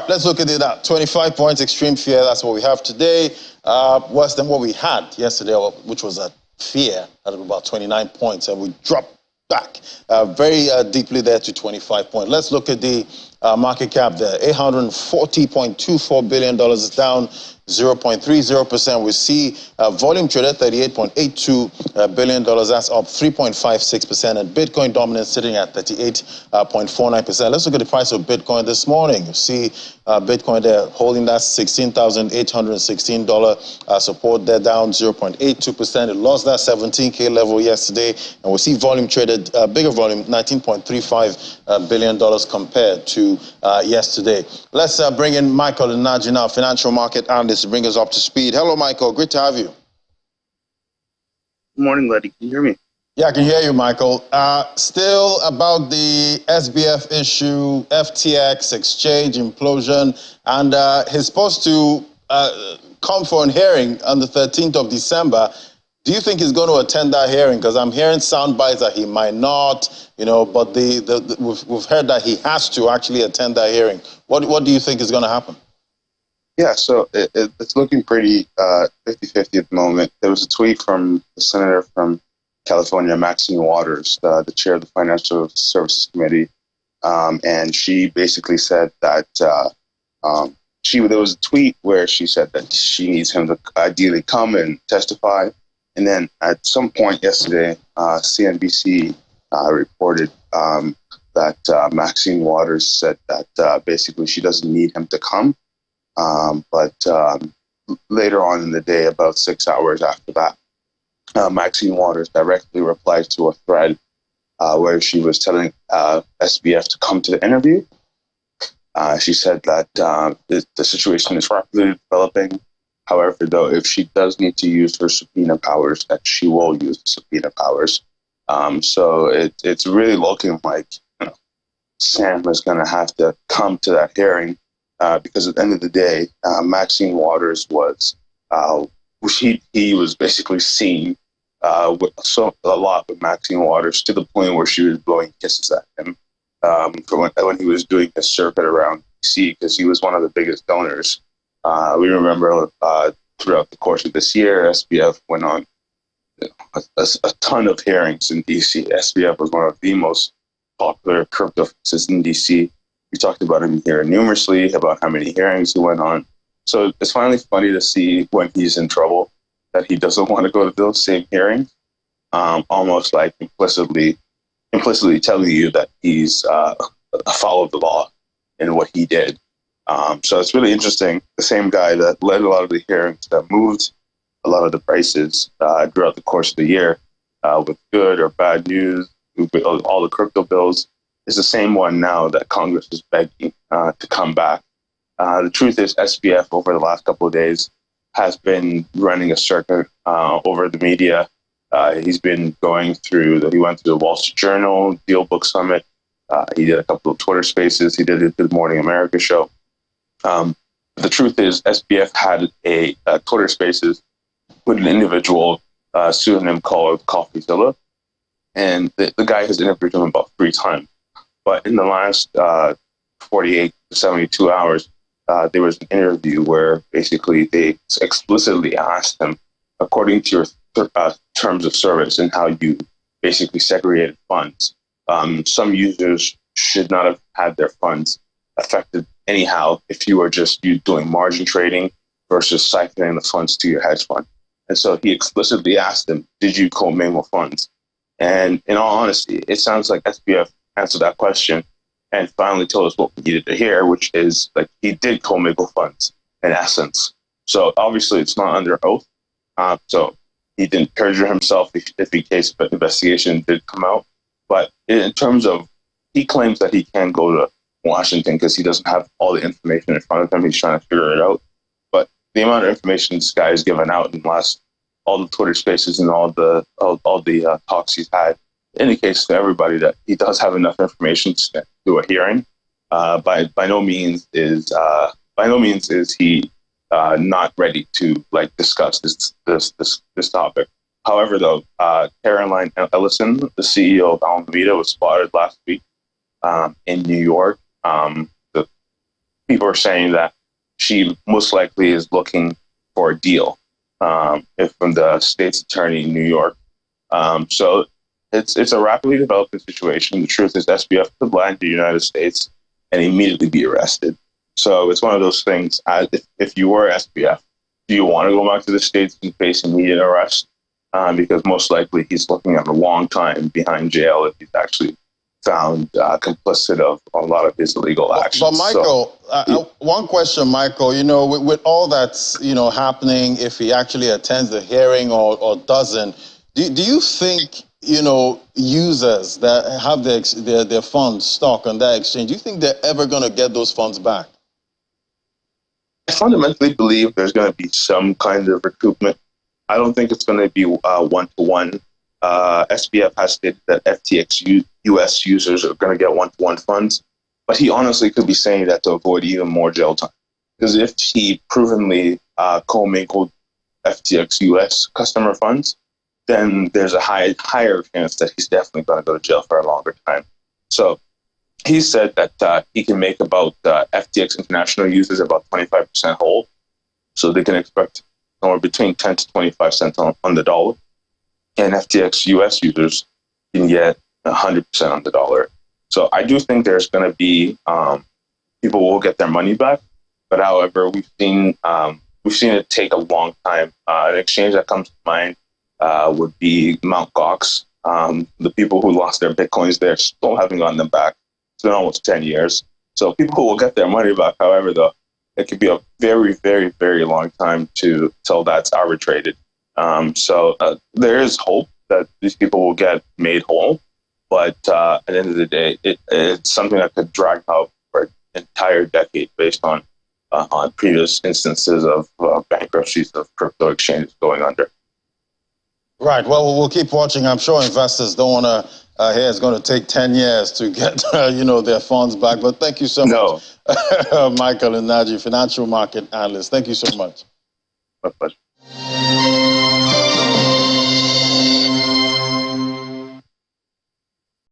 right, let's look at it. 25 points extreme fear. That's what we have today. Worse than what we had yesterday, which was a fear at about 29 points, and we dropped back very deeply there to 25 points. Let's look at the market cap there. $840.24 billion is down 0.30%. We see volume traded $38.82 billion. That's up 3.56%. And Bitcoin dominance sitting at 38.49%. Let's look at the price of Bitcoin this morning. You see Bitcoin there holding that $16,816 support there, down 0.82%. It lost that 17K level yesterday. And we see volume traded, bigger volume, $19.35 billion compared to yesterday. Let's bring in Michael Inaji now, financial market analyst, to bring us up to speed. Hello, Michael. Great to have you. Good morning, Letty. Can you hear me? Yeah, I can hear you, Michael. Still about the SBF issue, FTX, exchange implosion, and he's supposed to come for a hearing on the 13th of December. Do you think he's going to attend that hearing? Because I'm hearing sound bites that he might not, but we've heard that he has to actually attend that hearing. What do you think is going to happen? Yeah, so it's looking pretty 50-50 at the moment. There was a tweet from the senator from California, Maxine Waters, the chair of the Financial Services Committee, and she basically said that there was a tweet where she said that she needs him to ideally come and testify. And then at some point yesterday, CNBC reported that Maxine Waters said that basically she doesn't need him to come. But later on in the day, about 6 hours after that, Maxine Waters directly replied to a thread where she was telling SBF to come to the interview. She said that the situation is rapidly developing. However, though, if she does need to use her subpoena powers, that she will use the subpoena powers. So it's really looking like Sam is going to have to come to that hearing because at the end of the day, Maxine Waters was he was basically seen a lot with Maxine Waters to the point where she was blowing kisses at him when he was doing his circuit around DC because he was one of the biggest donors. We remember throughout the course of this year, SBF went on a ton of hearings in DC. SBF was one of the most popular crypto faces in DC. We talked about him here numerously, about how many hearings he went on. So it's finally funny to see when he's in trouble that he doesn't want to go to those same hearings, almost like implicitly telling you that he's followed the law in what he did. So it's really interesting. The same guy that led a lot of the hearings, that moved a lot of the prices throughout the course of the year with good or bad news, with all the crypto bills, is the same one now that Congress is begging to come back. The truth is SBF over the last couple of days has been running a circuit over the media. He's been going through, he went to the Wall Street Journal, Deal Book Summit. He did a couple of Twitter spaces. He did the Good Morning America show. The truth is SBF had a Twitter spaces with an individual pseudonym called CoffeeZilla. And the guy has interviewed him about 3 times. But in the last 48 to 72 hours, there was an interview where basically they explicitly asked him, according to your terms of service and how you basically segregated funds, some users should not have had their funds affected anyhow if you were just doing margin trading versus siphoning the funds to your hedge fund. And so he explicitly asked them, did you commingle funds? And in all honesty, it sounds like SBF answered that question and finally told us what we needed to hear, which is like he did commingle funds in essence. So obviously it's not under oath. So he didn't perjure himself if in case the investigation did come out. But in terms of, he claims that he can go to Washington because he doesn't have all the information in front of him. He's trying to figure it out. But the amount of information this guy has given out in the last, all the Twitter spaces and all the talks he's had indicates to everybody that he does have enough information to do a hearing. By no means is he not ready to discuss this topic. However, though, Caroline Ellison, the CEO of Alameda, was spotted last week in New York. people are saying that she most likely is looking for a deal if from the state's attorney in New York. So it's a rapidly developing situation. The truth is SBF could land in the United States and immediately be arrested. So it's one of those things. If you were SBF, do you want to go back to the States and face immediate arrest? Because most likely he's looking at a long time behind jail if he's actually found complicit of a lot of his illegal actions. But Michael, one question, Michael, with all that's, happening, if he actually attends the hearing or doesn't, do you think, users that have their funds stock on that exchange, do you think they're ever going to get those funds back? I fundamentally believe there's going to be some kind of recoupment. I don't think it's going to be one-to-one. SBF has stated that FTX US users are going to get one-to-one funds, but he honestly could be saying that to avoid even more jail time. Because if he provenly commingled FTX US customer funds, then there's a higher chance that he's definitely going to go to jail for a longer time. So he said that he can make about FTX international users about 25% whole. So they can expect somewhere between 10 to 25 cents on the dollar. And FTX US users can get 100% on the dollar. So I do think there's going to be people will get their money back. But however, we've seen it take a long time. An exchange that comes to mind would be Mt. Gox. The people who lost their Bitcoins there still haven't gotten them back. It's been almost 10 years. So people will get their money back. However, though, it could be a very, very, very long time till that's arbitrated. So there is hope that these people will get made whole. But at the end of the day, it's something that could drag out for an entire decade based on previous instances of bankruptcies of crypto exchanges going under. Right. Well, we'll keep watching. I'm sure investors don't want to hear it's going to take 10 years to get, their funds back. But thank you so much, Michael and Naji, financial market analyst. Thank you so much. My pleasure.